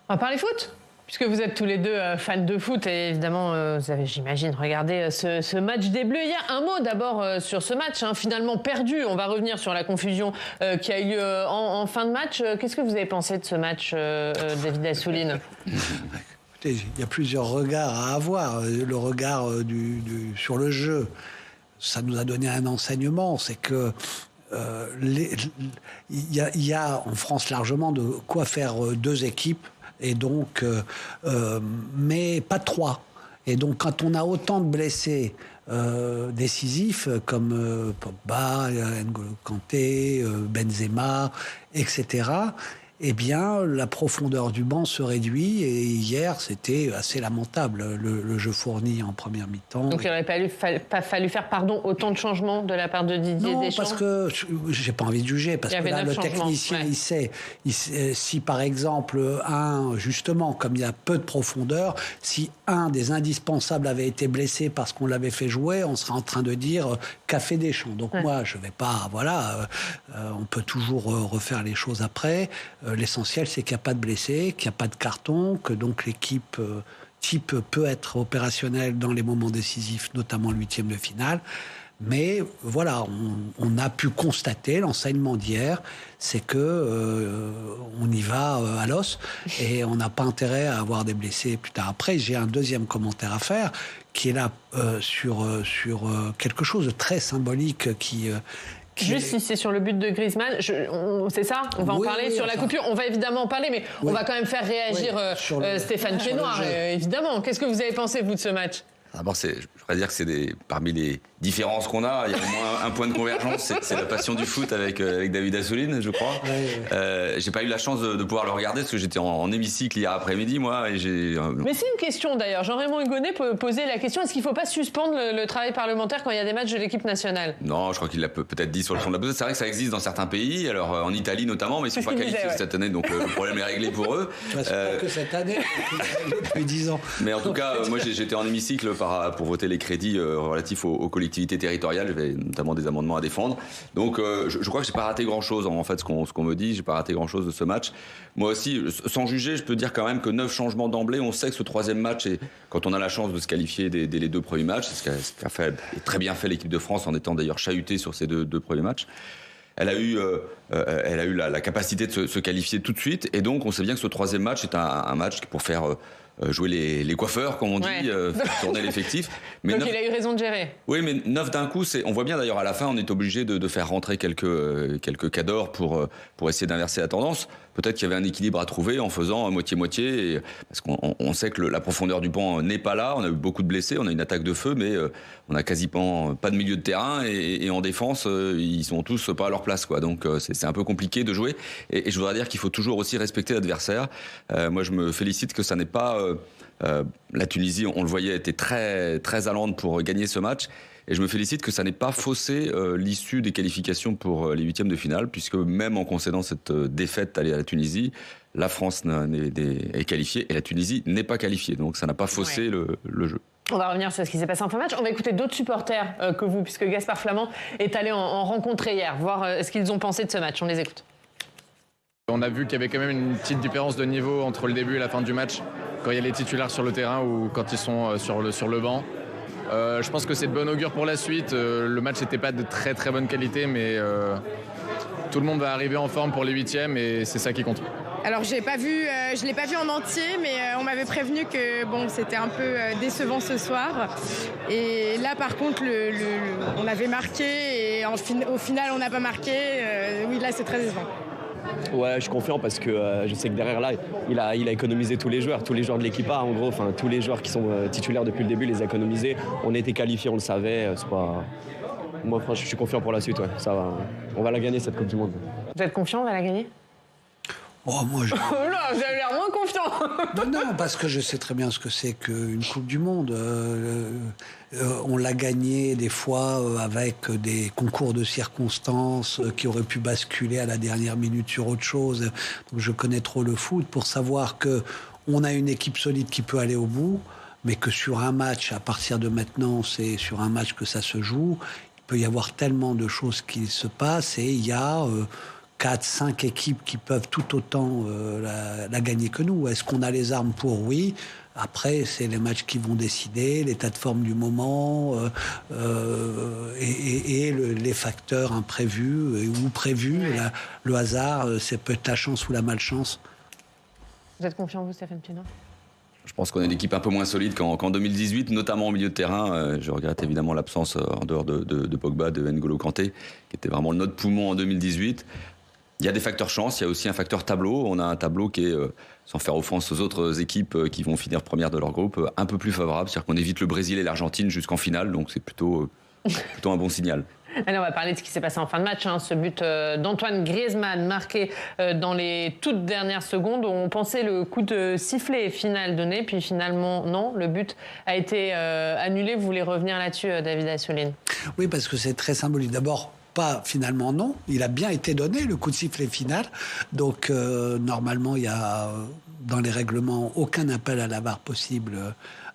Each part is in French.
On va parler foot, puisque vous êtes tous les deux fans de foot et évidemment, vous avez, j'imagine, regardé ce match des Bleus hier. Un mot d'abord sur ce match, finalement perdu. On va revenir sur la confusion qui a eu lieu en fin de match. Qu'est-ce que vous avez pensé de ce match, David Assouline? Écoutez, il y a plusieurs regards à avoir. Le regard sur le jeu, ça nous a donné un enseignement, c'est que il y a en France largement de quoi faire deux équipes. Et donc, mais pas trois. Et donc, quand on a autant de blessés décisifs comme Pogba, N'Golo Kanté, Benzema, etc., eh bien, la profondeur du banc se réduit. Et hier, c'était assez lamentable, le jeu fourni en première mi-temps. Donc, il n'aurait pas fallu faire autant de changements de la part de Didier Deschamps? Non, parce que j'ai pas envie de juger, parce que là, le technicien, il sait, si par exemple, justement, comme il y a peu de profondeur, si un des indispensables avait été blessé parce qu'on l'avait fait jouer, on serait en train de dire qu'a fait Deschamps. Donc moi, je vais pas, on peut toujours refaire les choses après. L'essentiel, c'est qu'il n'y a pas de blessés, qu'il n'y a pas de carton, que donc l'équipe type peut être opérationnelle dans les moments décisifs, notamment le 8e de finale. Mais voilà, on a pu constater, l'enseignement d'hier, c'est que on y va à l'os et on n'a pas intérêt à avoir des blessés plus tard. Après, j'ai un deuxième commentaire à faire qui est là sur quelque chose de très symbolique Juste si c'est sur le but de Griezmann, c'est ça? On va en parler sur la coupure. On va évidemment en parler, mais on va quand même faire réagir Stéphane Piednoir, évidemment. Qu'est-ce que vous avez pensé, vous, de ce match? D'abord, je voudrais dire que parmi les différences qu'on a, il y a au moins un point de convergence, c'est la passion du foot avec David Assouline, je crois. J'ai pas eu la chance de pouvoir le regarder parce que j'étais en hémicycle hier après-midi, moi. Mais c'est une question d'ailleurs. Jean-Raymond Hugonet posait la question, est-ce qu'il ne faut pas suspendre le travail parlementaire quand il y a des matchs de l'équipe nationale? Non, je crois qu'il l'a peut-être dit sur le fond de la posée. C'est vrai que ça existe dans certains pays, alors en Italie notamment, mais ils ne sont pas qualifiés cette année, donc le problème est réglé pour eux. C'est pas que cette année, depuis 10 ans. Mais en tout cas, moi j'étais en hémicycle pour voter les crédits relatifs aux collectivités territoriales. J'avais notamment des amendements à défendre. Donc je crois que j'ai pas raté grand-chose, en fait, ce qu'on me dit. J'ai pas raté grand-chose de ce match. Moi aussi, sans juger, je peux dire quand même que 9 changements d'emblée. On sait que ce troisième match, et quand on a la chance de se qualifier dès les 2 premiers matchs, c'est ce qu'a fait et très bien fait l'équipe de France en étant d'ailleurs chahutée sur ces deux premiers matchs. Elle a eu la capacité de se qualifier tout de suite. Et donc, on sait bien que ce troisième match est un match pour faire jouer les coiffeurs, comme on dit, faire tourner l'effectif. Mais donc il a eu raison de gérer. Oui, mais 9 d'un coup, on voit bien d'ailleurs à la fin, on est obligé de faire rentrer quelques cadors pour essayer d'inverser la tendance. Peut-être qu'il y avait un équilibre à trouver en faisant moitié-moitié, parce qu'on sait que la profondeur du banc n'est pas là. On a eu beaucoup de blessés, on a une attaque de feu, mais on a quasiment pas de milieu de terrain et en défense, ils sont tous pas à leur place, quoi. Donc c'est un peu compliqué de jouer. Et je voudrais dire qu'il faut toujours aussi respecter l'adversaire. Moi, je me félicite que ça n'est pas la Tunisie, on le voyait, était très très allante pour gagner ce match. Et je me félicite que ça n'ait pas faussé l'issue des qualifications pour les 8e de finale, puisque même en concédant cette défaite à la Tunisie, la France est qualifiée et la Tunisie n'est pas qualifiée. Donc ça n'a pas faussé le jeu. On va revenir sur ce qui s'est passé en fin de match. On va écouter d'autres supporters que vous, puisque Gaspard Flamand est allé en rencontrer hier, voir ce qu'ils ont pensé de ce match. On les écoute. On a vu qu'il y avait quand même une petite différence de niveau entre le début et la fin du match, quand il y a les titulaires sur le terrain ou quand ils sont sur le banc. Je pense que c'est de bon augure pour la suite. Le match n'était pas de très très bonne qualité, mais tout le monde va arriver en forme pour les 8e et c'est ça qui compte. Alors je ne l'ai pas vu en entier, mais on m'avait prévenu que c'était un peu décevant ce soir. Et là par contre, on avait marqué et au final on n'a pas marqué. Oui, là c'est très décevant. Ouais, je suis confiant parce que je sais que derrière là, il a économisé tous les joueurs de l'équipe A en gros, enfin tous les joueurs qui sont titulaires depuis le début, les a économisés. On a été qualifiés, on le savait. C'est pas... Moi, franchement, je suis confiant pour la suite. Ouais. Ça va, on va la gagner cette Coupe du Monde. Vous êtes confiant, on va la gagner? Oh, moi, là, vous avez l'air moins confiant. Non, parce que je sais très bien ce que c'est qu'une Coupe du Monde. On l'a gagnée des fois avec des concours de circonstances qui auraient pu basculer à la dernière minute sur autre chose. Donc je connais trop le foot pour savoir qu'on a une équipe solide qui peut aller au bout, mais que sur un match, à partir de maintenant, c'est sur un match que ça se joue. Il peut y avoir tellement de choses qui se passent et il y a 4-5 équipes qui peuvent tout autant la gagner que nous. Est-ce qu'on a les armes pour? Oui. Après, c'est les matchs qui vont décider, l'état de forme du moment et les facteurs imprévus ou prévus. Le hasard, c'est peut-être la chance ou la malchance. Vous êtes confiant, vous, Stéphane Pienaar? Je pense qu'on est une équipe un peu moins solide qu'en 2018, notamment au milieu de terrain. Je regrette évidemment l'absence en dehors de Pogba, de N'Golo Kanté, qui était vraiment notre poumon en 2018. Il y a des facteurs chance, il y a aussi un facteur tableau. On a un tableau qui est, sans faire offense aux autres équipes qui vont finir première de leur groupe, un peu plus favorable. C'est-à-dire qu'on évite le Brésil et l'Argentine jusqu'en finale, donc c'est plutôt un bon signal. Allez, on va parler de ce qui s'est passé en fin de match. Ce but d'Antoine Griezmann marqué dans les toutes dernières secondes. On pensait le coup de sifflet final donné, puis finalement non, le but a été annulé. Vous voulez revenir là-dessus, David Assouline? Oui, parce que c'est très symbolique. D'abord, pas finalement non, il a bien été donné le coup de sifflet final. Donc normalement il y a dans les règlements aucun appel à la VAR possible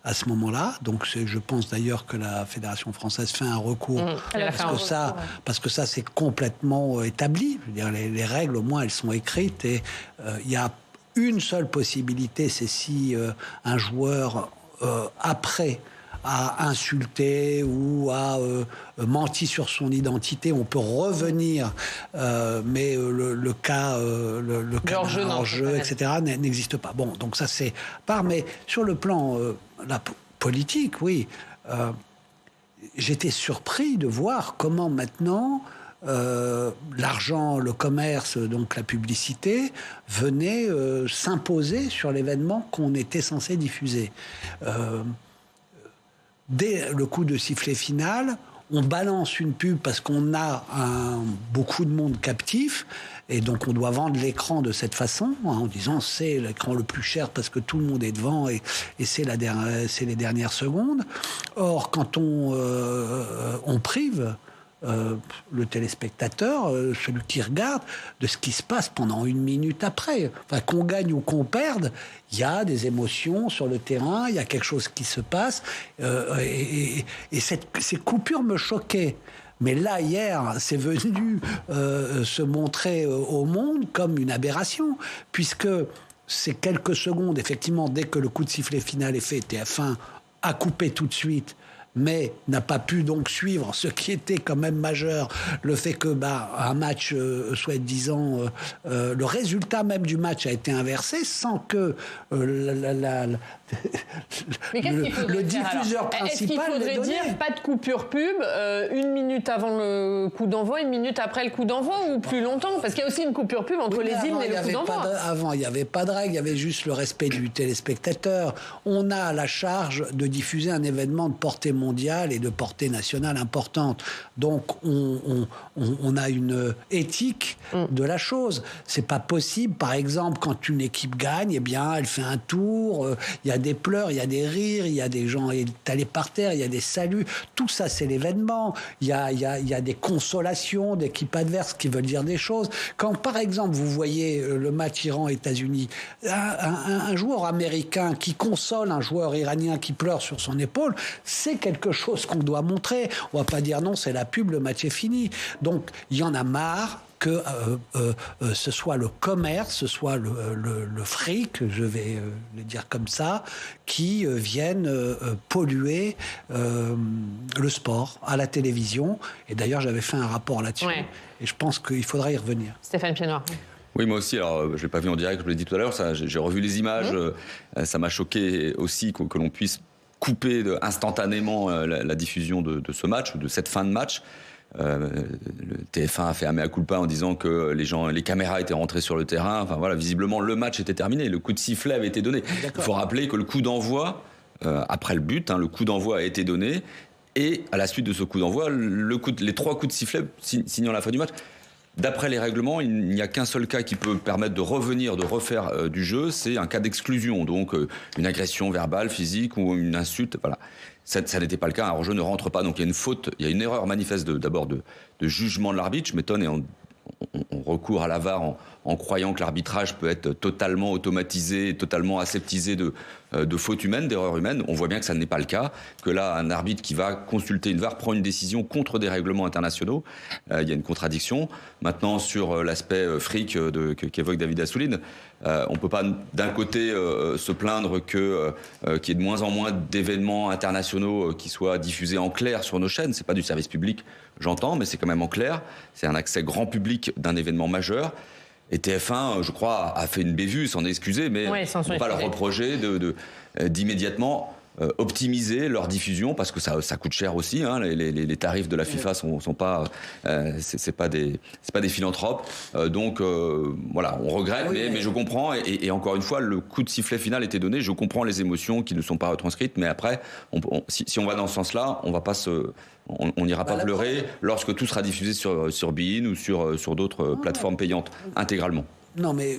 à ce moment-là. Donc je pense d'ailleurs que la Fédération française fait un recours parce que ça c'est complètement établi. Je veux dire, les règles au moins elles sont écrites et il y a une seule possibilité, c'est si un joueur après a insulté ou a menti sur son identité, on peut revenir, mais le cas hors-jeu, etc., n'existe pas. Bon, donc ça c'est part, mais sur le plan politique, oui, j'étais surpris de voir comment maintenant l'argent, le commerce, donc la publicité, venait s'imposer sur l'événement qu'on était censé diffuser. Dès le coup de sifflet final, on balance une pub parce qu'on a beaucoup de monde captif et donc on doit vendre l'écran de cette façon en disant c'est l'écran le plus cher parce que tout le monde est devant et c'est les dernières secondes. Or, quand on prive le téléspectateur, celui qui regarde, de ce qui se passe pendant une minute après. Enfin, qu'on gagne ou qu'on perde, il y a des émotions sur le terrain, il y a quelque chose qui se passe, et ces coupures me choquaient. Mais là, hier, c'est venu se montrer au monde comme une aberration, puisque ces quelques secondes, effectivement, dès que le coup de sifflet final est fait, TF1 a coupé tout de suite, mais n'a pas pu donc suivre ce qui était quand même majeur, le fait que un match, soi-disant, le résultat même du match a été inversé sans que le diffuseur principal. Est-ce qu'il faudrait dire pas de coupure pub, une minute avant le coup d'envoi, une minute après le coup d'envoi ou plus longtemps? Parce qu'il y a aussi une coupure pub entre les hymnes et le coup d'envoi. Avant, il n'y avait pas de règle, il y avait juste le respect du téléspectateur. On a la charge de diffuser un événement de portée mondiale et de portée nationale importante. Donc, on a une éthique de la chose. C'est pas possible, par exemple, quand une équipe gagne, eh bien, elle fait un tour, il y a des pleurs, il y a des rires, il y a des gens étalés par terre, il y a des saluts. Tout ça, c'est l'événement. Il y a des consolations d'équipes adverses qui veulent dire des choses. Quand, par exemple, vous voyez le match Iran-États-Unis, un joueur américain qui console un joueur iranien qui pleure sur son épaule, c'est quelque chose qu'on doit montrer. On va pas dire non, c'est la pub, le match est fini. Donc, il y en a marre que ce soit le commerce, ce soit le fric, je vais le dire comme ça, qui viennent polluer le sport à la télévision. Et d'ailleurs, j'avais fait un rapport là-dessus. Ouais. Et je pense qu'il faudra y revenir. Stéphane Pienaar. Oui, moi aussi. Alors, je ne l'ai pas vu en direct, je l'ai dit tout à l'heure. J'ai revu les images. Ça m'a choqué aussi que l'on puisse couper instantanément la diffusion de ce match, de cette fin de match. Le TF1 a fait un mea culpa en disant que les caméras étaient rentrées sur le terrain. Enfin voilà, visiblement le match était terminé, le coup de sifflet avait été donné. Il faut rappeler que le coup d'envoi, après le but, le coup d'envoi a été donné, et à la suite de ce coup d'envoi, les 3 coups de sifflet signant la fin du match. D'après les règlements, il n'y a qu'un seul cas qui peut permettre de revenir, de refaire du jeu, c'est un cas d'exclusion, donc une agression verbale, physique ou une insulte. Voilà. Ça n'était pas le cas, un hors-jeu ne rentre pas, donc il y a une faute, il y a une erreur manifeste d'abord de jugement de l'arbitre. Je m'étonne, et on recourt à la VAR en croyant que l'arbitrage peut être totalement automatisé, totalement aseptisé de fautes humaines, d'erreurs humaines. On voit bien que ça n'est pas le cas, que là, un arbitre qui va consulter une VAR prend une décision contre des règlements internationaux. Il y a une contradiction. Maintenant, sur l'aspect fric qu'évoque David Assouline, on ne peut pas d'un côté se plaindre qu'il y ait de moins en moins d'événements internationaux qui soient diffusés en clair sur nos chaînes. C'est pas du service public, j'entends, mais c'est quand même en clair. C'est un accès grand public d'un événement majeur. Et TF1, je crois, a fait une bévue, s'en est excusé, mais on ne peut pas leur reprocher d'immédiatement optimiser leur diffusion, parce que ça coûte cher aussi. Hein. Les tarifs de la FIFA sont pas, c'est pas des philanthropes. Donc voilà, on regrette, mais je comprends. Et encore une fois, le coup de sifflet final était donné. Je comprends les émotions qui ne sont pas retranscrites, mais après, si on va dans ce sens-là, on va pas on n'ira pas pleurer lorsque tout sera diffusé sur beIN ou sur d'autres plateformes payantes intégralement. Non, mais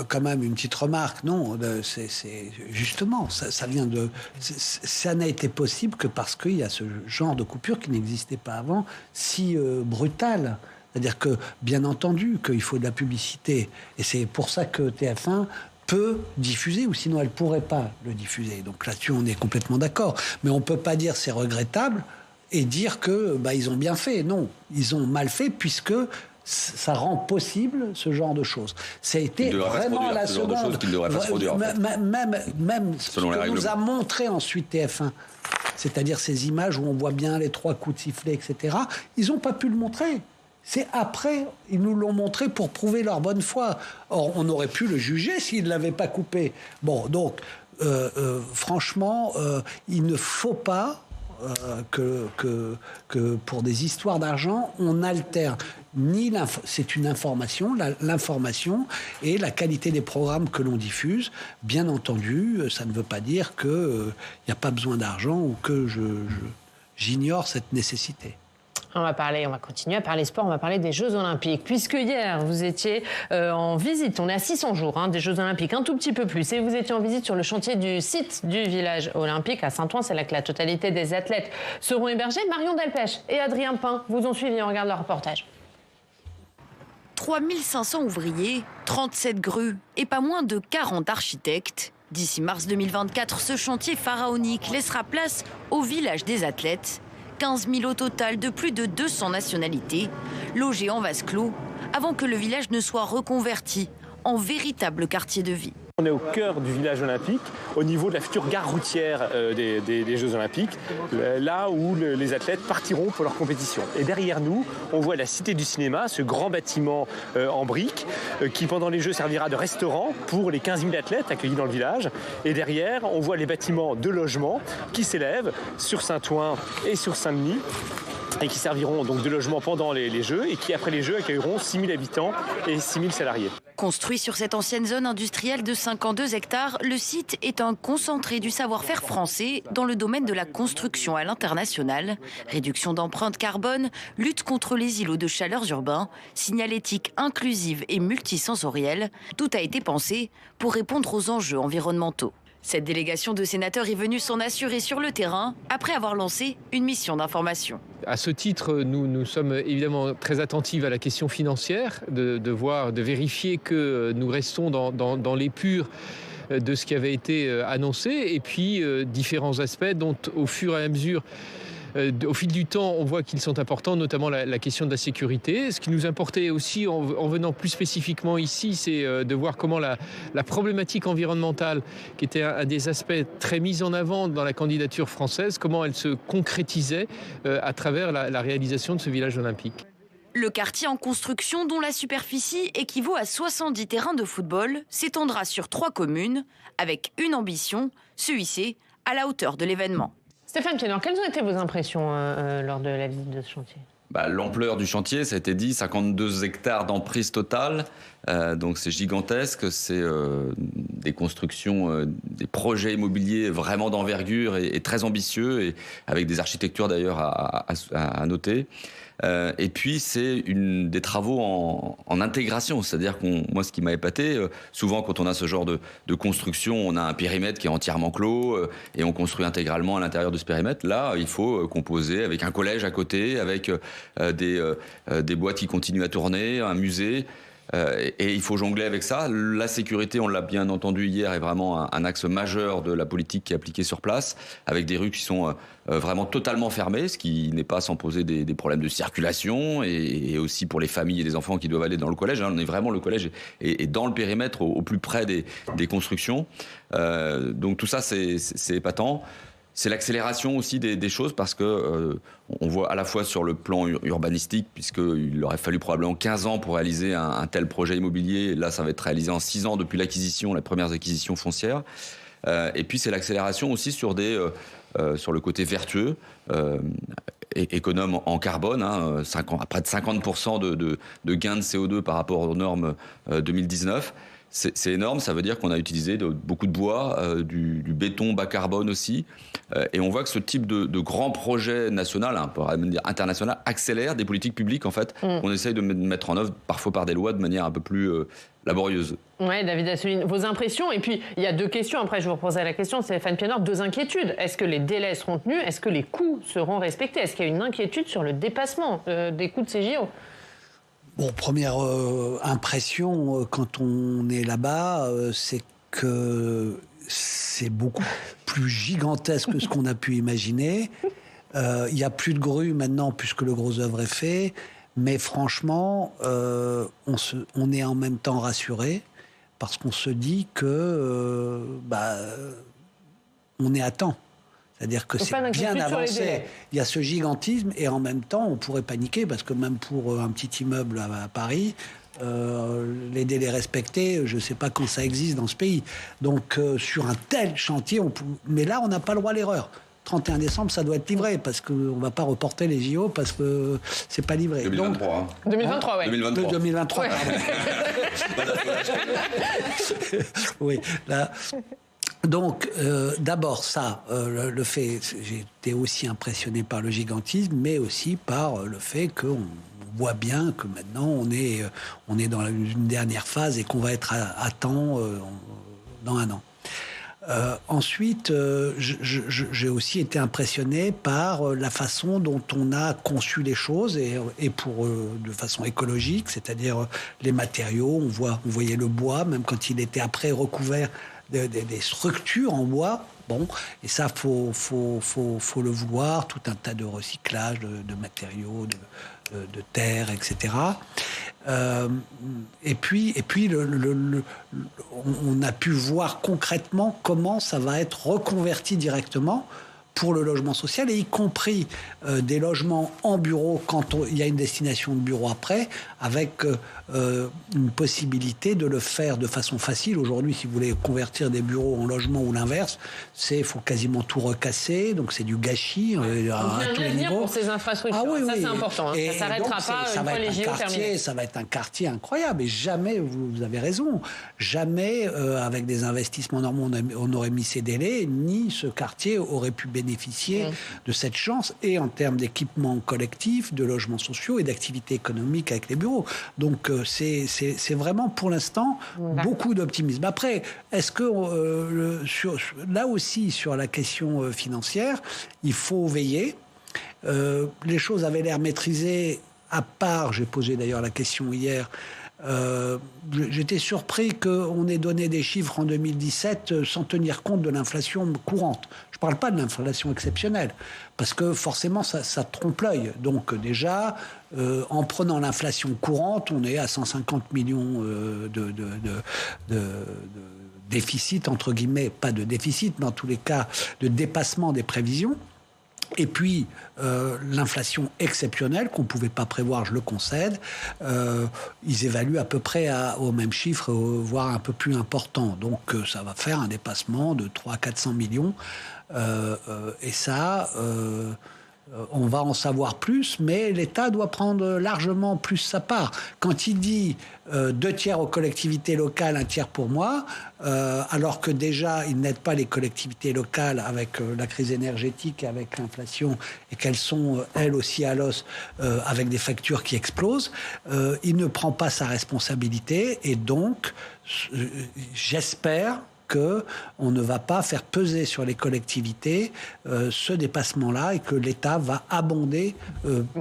quand même une petite remarque. Non, c'est justement, ça vient de. Ça n'a été possible que parce qu'il y a ce genre de coupure qui n'existait pas avant, si brutale. C'est-à-dire que, bien entendu, qu'il faut de la publicité, et c'est pour ça que TF1 peut diffuser, ou sinon elle pourrait pas le diffuser. Donc là-dessus, on est complètement d'accord. Mais on peut pas dire c'est regrettable et dire que ils ont bien fait. Non, ils ont mal fait, puisque ça rend possible ce genre de choses. Ça a été vraiment à la seconde. Même ce que nous a montré ensuite TF1, c'est-à-dire ces images où on voit bien les 3 coups de sifflet, etc., ils n'ont pas pu le montrer. C'est après, ils nous l'ont montré pour prouver leur bonne foi. Or, on aurait pu le juger s'ils ne l'avaient pas coupé. Bon, donc, franchement, il ne faut pas que pour des histoires d'argent, on altère c'est une information, l'information et la qualité des programmes que l'on diffuse. Bien entendu, ça ne veut pas dire qu'il n'y a pas besoin d'argent ou que j'ignore cette nécessité. On va continuer à parler sport, on va parler des Jeux Olympiques. Puisque hier, vous étiez en visite, on est à 600 jours des Jeux Olympiques, un tout petit peu plus, et vous étiez en visite sur le chantier du site du village olympique à Saint-Ouen. C'est là que la totalité des athlètes seront hébergés. Marion Delpech et Adrien Pain vous ont suivi, on regarde le reportage. 3500 ouvriers, 37 grues et pas moins de 40 architectes. D'ici mars 2024, ce chantier pharaonique laissera place au village des athlètes. 15 000 au total de plus de 200 nationalités, logés en vase clos, avant que le village ne soit reconverti en véritable quartier de vie. On est au cœur du village olympique, au niveau de la future gare routière des Jeux Olympiques, là où les athlètes partiront pour leur compétition. Et derrière nous, on voit la Cité du Cinéma, ce grand bâtiment en briques, qui pendant les Jeux servira de restaurant pour les 15 000 athlètes accueillis dans le village. Et derrière, on voit les bâtiments de logement qui s'élèvent sur Saint-Ouen et sur Saint-Denis, et qui serviront donc de logement pendant les Jeux, et qui après les Jeux accueilleront 6 000 habitants et 6 000 salariés. Construit sur cette ancienne zone industrielle de 52 hectares, le site est un concentré du savoir-faire français dans le domaine de la construction à l'international. Réduction d'empreintes carbone, lutte contre les îlots de chaleur urbains, signalétique inclusive et multisensorielle, tout a été pensé pour répondre aux enjeux environnementaux. Cette délégation de sénateurs est venue s'en assurer sur le terrain après avoir lancé une mission d'information. À ce titre, nous sommes évidemment très attentifs à la question financière, de vérifier que nous restons dans l'épure de ce qui avait été annoncé, et puis différents aspects dont au fur et à mesure, au fil du temps, on voit qu'ils sont importants, notamment la question de la sécurité. Ce qui nous importait aussi en venant plus spécifiquement ici, c'est de voir comment la problématique environnementale, qui était un des aspects très mis en avant dans la candidature française, comment elle se concrétisait à travers la réalisation de ce village olympique. Le quartier en construction, dont la superficie équivaut à 70 terrains de football, s'étendra sur 3 communes, avec une ambition, se hisser à la hauteur de l'événement. Stéphane Piednoir, quelles ont été vos impressions lors de la visite de ce chantier ? L'ampleur du chantier, ça a été dit, 52 hectares d'emprise totale, Donc c'est gigantesque, c'est des constructions, des projets immobiliers vraiment d'envergure et très ambitieux, et avec des architectures d'ailleurs à noter. Et puis c'est des travaux en intégration, c'est-à-dire moi ce qui m'a épaté, souvent quand on a ce genre de construction, on a un périmètre qui est entièrement clos et on construit intégralement à l'intérieur de ce périmètre. Là, il faut composer avec un collège à côté, avec des boîtes qui continuent à tourner, un musée. Et il faut jongler avec ça. La sécurité, on l'a bien entendu hier, est vraiment un axe majeur de la politique qui est appliquée sur place, avec des rues qui sont vraiment totalement fermées, ce qui n'est pas sans poser des problèmes de circulation, et aussi pour les familles et les enfants qui doivent aller dans le collège. On est vraiment, le collège est dans le périmètre, au plus près des constructions. Donc tout ça, c'est épatant. C'est l'accélération aussi des choses, parce que on voit à la fois sur le plan urbanistique, puisqu'il aurait fallu probablement 15 ans pour réaliser un tel projet immobilier. Là, ça va être réalisé en 6 ans depuis l'acquisition, les premières acquisitions foncières. Et puis c'est l'accélération aussi sur le côté vertueux, économe en carbone, près de 50% de gains de CO2 par rapport aux normes 2019. C'est énorme, ça veut dire qu'on a utilisé beaucoup de bois, du béton bas carbone aussi. Et on voit que ce type de grand projet national, un peu international, accélère des politiques publiques en fait, qu'on essaye de mettre en œuvre parfois par des lois de manière un peu plus laborieuse. Oui, David Assouline, vos impressions. Et puis, il y a 2 questions. Après, je vous reposerai la question, Stéphane Piednoir. 2 inquiétudes. Est-ce que les délais seront tenus? Est-ce que les coûts seront respectés? Est-ce qu'il y a une inquiétude sur le dépassement des coûts de ces JO? Bon, première impression quand on est là-bas, c'est que c'est beaucoup plus gigantesque que ce qu'on a pu imaginer. Il n'y a plus de grue maintenant puisque le gros œuvre est fait. Mais franchement, on est en même temps rassuré parce qu'on se dit que on est à temps. C'est-à-dire que c'est bien avancé. Il y a ce gigantisme et en même temps, on pourrait paniquer parce que même pour un petit immeuble à Paris, les délais respectés, je ne sais pas quand ça existe dans ce pays. Donc, sur un tel chantier, mais là, on n'a pas le droit à l'erreur. 31 décembre, ça doit être livré parce qu'on ne va pas reporter les JO parce que c'est pas livré. 2023. Donc, 2023, oui. 2023. Ouais. Oui, là. Donc, d'abord ça, le fait, j'ai été aussi impressionné par le gigantisme, mais aussi par le fait qu'on voit bien que maintenant on est dans une dernière phase et qu'on va être à temps dans 1 an. Ensuite, j'ai aussi été impressionné par la façon dont on a conçu les choses et de façon écologique, c'est-à-dire les matériaux. On voyait le bois, même quand il était après recouvert des structures en bois. Bon, et ça, faut le vouloir, tout un tas de recyclage de matériaux, de terre, etc. Et puis on a pu voir concrètement comment ça va être reconverti directement pour le logement social, et y compris des logements en bureau quand il y a une destination de bureau après, avec une possibilité de le faire de façon facile. Aujourd'hui, si vous voulez convertir des bureaux en logements ou l'inverse, il faut quasiment tout recasser, donc c'est du gâchis à tous les niveaux. Pour ces infrastructures, ah, oui, ça oui. C'est important. Hein. Ça ne s'arrêtera pas une fois les JO terminés. Ça va être un quartier incroyable, et jamais, vous avez raison, jamais avec des investissements normaux on aurait mis ces délais, ni ce quartier aurait pu bénéficier de cette chance, et en termes d'équipements collectifs, de logements sociaux et d'activités économiques avec les bureaux. Donc c'est vraiment pour l'instant beaucoup d'optimisme. Après, est-ce que là aussi sur la question financière, il faut veiller. Les choses avaient l'air maîtrisées, à part, j'ai posé d'ailleurs la question hier, j'étais surpris qu'on ait donné des chiffres en 2017 sans tenir compte de l'inflation courante. Je ne parle pas de l'inflation exceptionnelle, parce que forcément ça trompe l'œil. Donc déjà, en prenant l'inflation courante, on est à 150 millions de déficit, entre guillemets, pas de déficit, mais en tous les cas de dépassement des prévisions. Et puis, l'inflation exceptionnelle qu'on ne pouvait pas prévoir, je le concède, ils évaluent à peu près au même chiffre, voire un peu plus important. Donc, ça va faire un dépassement de 300-400 millions. Et ça, on va en savoir plus, mais l'État doit prendre largement plus sa part. Quand il dit 2 tiers aux collectivités locales, 1 tiers pour moi, alors que déjà, il n'aide pas les collectivités locales avec la crise énergétique, avec l'inflation, et qu'elles sont, elles aussi, à l'os, avec des factures qui explosent, il ne prend pas sa responsabilité, et donc, j'espère qu'on ne va pas faire peser sur les collectivités ce dépassement-là et que l'État va abonder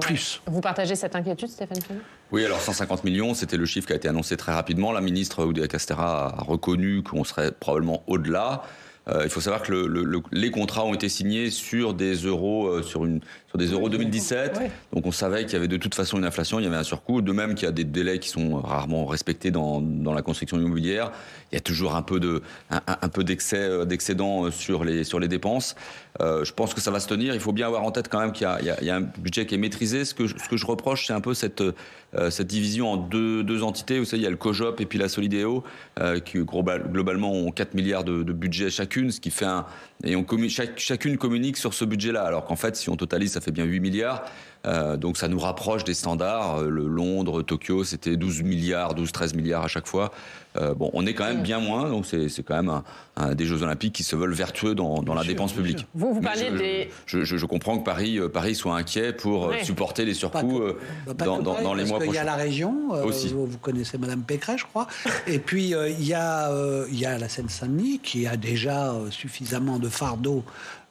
plus. Vous partagez cette inquiétude, Stéphane Fillon ? Oui, alors 150 millions, c'était le chiffre qui a été annoncé très rapidement. La ministre Oudéa Castéra a reconnu qu'on serait probablement au-delà. Il faut savoir que les contrats ont été signés sur des euros, sur des euros 2017. Ouais. Donc on savait qu'il y avait de toute façon une inflation, il y avait un surcoût. De même qu'il y a des délais qui sont rarement respectés dans la construction immobilière. Il y a toujours un peu d'excédent sur les dépenses. Je pense que ça va se tenir. Il faut bien avoir en tête quand même qu'il y a un budget qui est maîtrisé. Ce que je reproche, c'est un peu cette division en deux entités. Vous savez, il y a le COJOP et puis la Solidéo, qui globalement ont 4 milliards de budget chacune, ce qui fait chacune communique sur ce budget-là. Alors qu'en fait, si on totalise, ça fait bien 8 milliards. Donc ça nous rapproche des standards. Londres, Tokyo, c'était 13 milliards à chaque fois. On est quand même bien moins, donc c'est quand même des Jeux Olympiques qui se veulent vertueux dans la dépense publique. Vous parlez des... Je comprends que Paris soit inquiet pour supporter les surcoûts dans les mois prochains. Parce qu'il y a la région, aussi. Vous connaissez Madame Pécresse, je crois, et puis il y a la Seine-Saint-Denis qui a déjà suffisamment de fardeau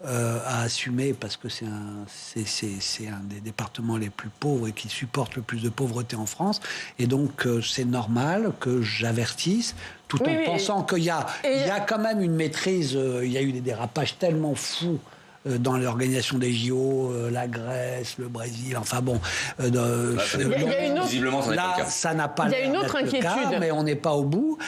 à assumer parce que c'est un des départements les plus pauvres et qui supporte le plus de pauvreté en France. Et donc, c'est normal que j'avertisse, tout en pensant qu'il y a quand même une maîtrise. Il y a eu des dérapages tellement fous dans l'organisation des JO, la Grèce, le Brésil, enfin bon. Visiblement, ça n'est pas le cas. Ça n'a pas l'air d'être le cas, mais on n'est pas au bout.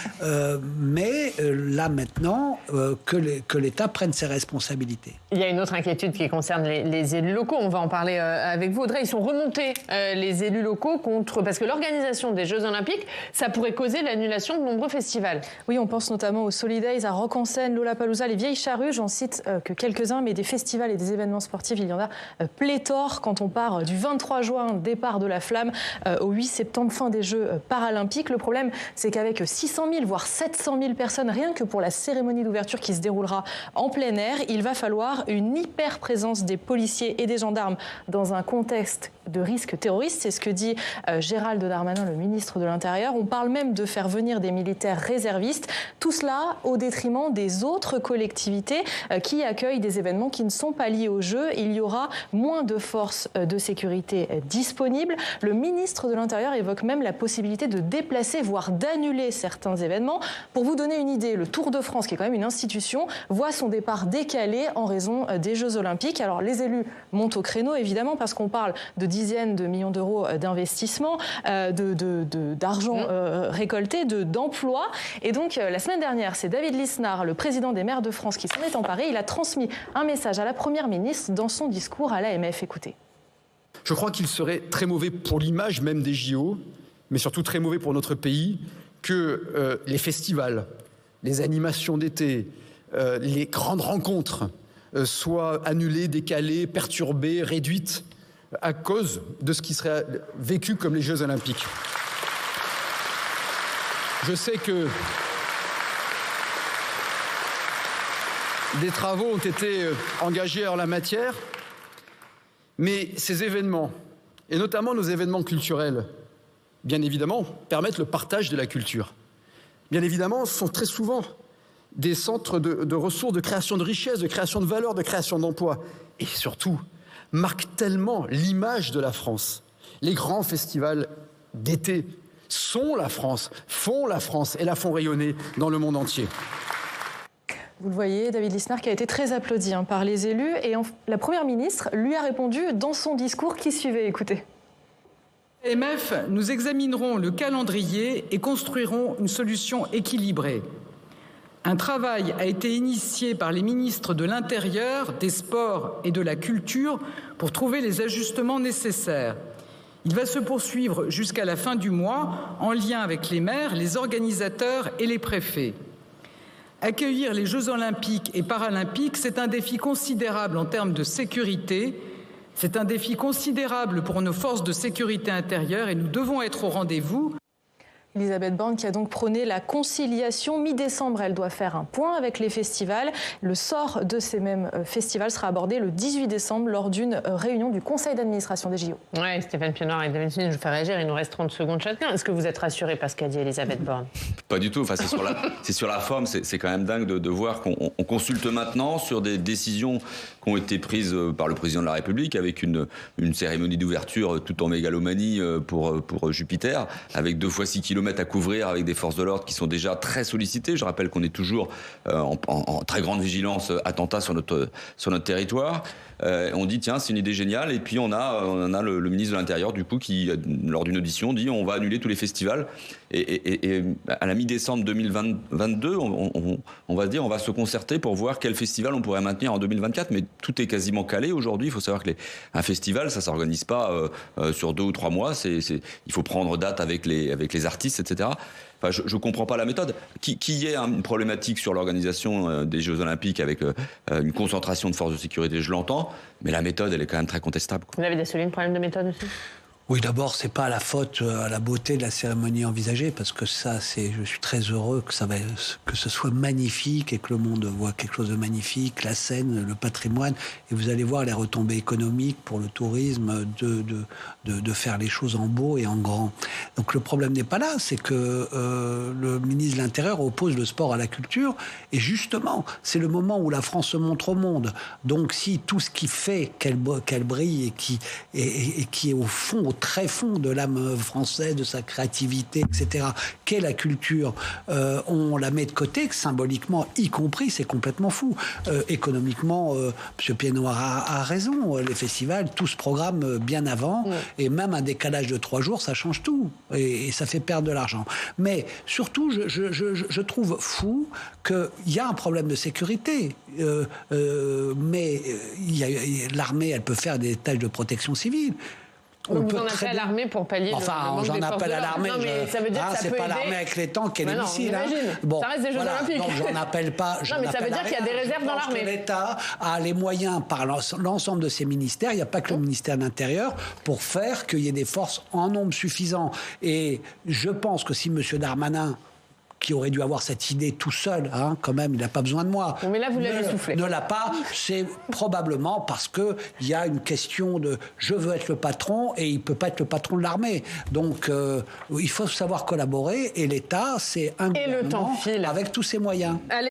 Mais là, maintenant, que l'État prenne ses responsabilités. Il y a une autre inquiétude qui concerne les élus locaux. On va en parler avec vous. Audrey, ils sont remontés, les élus locaux, parce que l'organisation des Jeux Olympiques, ça pourrait causer l'annulation de nombreux festivals. Oui, on pense notamment aux Solidays, à Rock en Seine, Lollapalooza, les Vieilles Charrues. J'en cite que quelques-uns, mais des festivals et des événements sportifs, il y en a pléthore quand on part du 23 juin, départ de la flamme, au 8 septembre, fin des Jeux paralympiques. Le problème, c'est qu'avec 600 000, voire 700 000 personnes, rien que pour la cérémonie d'ouverture qui se déroulera en plein air, il va falloir une hyper-présence des policiers et des gendarmes dans un contexte de risque terroriste. C'est ce que dit Gérald Darmanin, le ministre de l'Intérieur. On parle même de faire venir des militaires réservistes. Tout cela au détriment des autres collectivités qui accueillent des événements qui ne sont pas liés aux Jeux. Il y aura moins de forces de sécurité disponibles. Le ministre de l'Intérieur évoque même la possibilité de déplacer, voire d'annuler certains événements. Pour vous donner une idée, le Tour de France, qui est quand même une institution, voit son départ décalé en raison des Jeux Olympiques. Alors les élus montent au créneau, évidemment, parce qu'on parle de dizaines de millions d'euros d'investissement, d'argent récolté, d'emplois. Et donc, la semaine dernière, c'est David Lisnard, le président des maires de France, qui s'en est emparé. Il a transmis un message à la Première ministre dans son discours à l'AMF. Écoutez. Je crois qu'il serait très mauvais pour l'image même des JO, mais surtout très mauvais pour notre pays, que les festivals, les animations d'été, les grandes rencontres soient annulées, décalées, perturbées, réduites à cause de ce qui serait vécu comme les Jeux Olympiques. Je sais que des travaux ont été engagés en la matière, mais ces événements, et notamment nos événements culturels, bien évidemment, permettent le partage de la culture. Bien évidemment, ce sont très souvent des centres de ressources, de création de richesses, de création de valeur, de création d'emplois. Et surtout, marquent tellement l'image de la France. Les grands festivals d'été sont la France, font la France et la font rayonner dans le monde entier. Vous le voyez, David Lisnard qui a été très applaudi par les élus. Et la Première ministre lui a répondu dans son discours qui suivait. Écoutez. AMF, nous examinerons le calendrier et construirons une solution équilibrée. Un travail a été initié par les ministres de l'Intérieur, des Sports et de la Culture pour trouver les ajustements nécessaires. Il va se poursuivre jusqu'à la fin du mois en lien avec les maires, les organisateurs et les préfets. Accueillir les Jeux Olympiques et Paralympiques, c'est un défi considérable en termes de sécurité, C'est un défi considérable pour nos forces de sécurité intérieure et nous devons être au rendez-vous. Elisabeth Borne qui a donc prôné la conciliation. Mi-décembre, elle doit faire un point avec les festivals. Le sort de ces mêmes festivals sera abordé le 18 décembre lors d'une réunion du conseil d'administration des JO. Oui, Stéphane Piednoir et David Assouline, je vous fais réagir, il nous reste 30 secondes chacun. Est-ce que vous êtes rassurés par ce qu'a dit Elisabeth Borne? Pas du tout, enfin, c'est sur la forme, c'est quand même dingue de voir qu'on consulte maintenant sur des décisions qui ont été prises par le président de la République avec une cérémonie d'ouverture tout en mégalomanie pour Jupiter, avec 2 fois 6 km à couvrir, avec des forces de l'ordre qui sont déjà très sollicitées. Je rappelle qu'on est toujours en très grande vigilance attentat sur notre territoire. On dit tiens, c'est une idée géniale, et puis on a le ministre de l'Intérieur du coup qui lors d'une audition dit on va annuler tous les festivals et à la mi-décembre 2022 on va se dire on va se concerter pour voir quel festival on pourrait maintenir en 2024, mais tout est quasiment calé aujourd'hui. Il faut savoir que un festival ça s'organise pas sur 2 ou 3 mois, il faut prendre date avec les artistes, etc. Enfin, je ne comprends pas la méthode. Qu'il y ait une problématique sur l'organisation des Jeux Olympiques avec une concentration de forces de sécurité, je l'entends, mais la méthode, elle est quand même très contestable. Vous avez souligné un problème de méthode aussi ? Oui, d'abord, c'est pas la faute à la beauté de la cérémonie envisagée, parce que ça, je suis très heureux que ce soit magnifique et que le monde voit quelque chose de magnifique, la scène, le patrimoine, et vous allez voir les retombées économiques pour le tourisme de faire les choses en beau et en grand. Donc le problème n'est pas là, c'est que le ministre de l'Intérieur oppose le sport à la culture, et justement, c'est le moment où la France se montre au monde. Donc si tout ce qui fait qu'elle brille et qui est au fond, au très fond de l'âme française, de sa créativité, etc., qu'est la culture, on la met de côté, symboliquement, y compris, c'est complètement fou. Économiquement, M. Piednoir a raison, les festivals, tout se programme bien avant, et même un décalage de 3 jours, ça change tout, et ça fait perdre de l'argent. Mais surtout, je trouve fou qu'il y a un problème de sécurité, mais l'armée, elle peut faire des tâches de protection civile. Donc vous en appelez à l'armée pour pallier enfin, j'en appelle à l'armée. Non, mais ça veut dire que ça c'est peut pas aider. L'armée avec les tanks et les missiles. Bon, ça reste des Jeux Olympiques. Donc j'en appelle pas. Non, mais ça veut dire qu'il y a des réserves dans l'armée. L'État a les moyens par l'ensemble de ses ministères. Il n'y a pas que le ministère de l'Intérieur pour faire qu'il y ait des forces en nombre suffisant. Et je pense que si M. Darmanin, qui aurait dû avoir cette idée tout seul, quand même, il n'a pas besoin de moi. Mais là, vous l'avez soufflé. Ne l'a pas, c'est probablement parce qu'il y a une question de « je veux être le patron » et il ne peut pas être le patron de l'armée. Donc, il faut savoir collaborer et l'État, c'est un gouvernement avec tous ses moyens. Allez.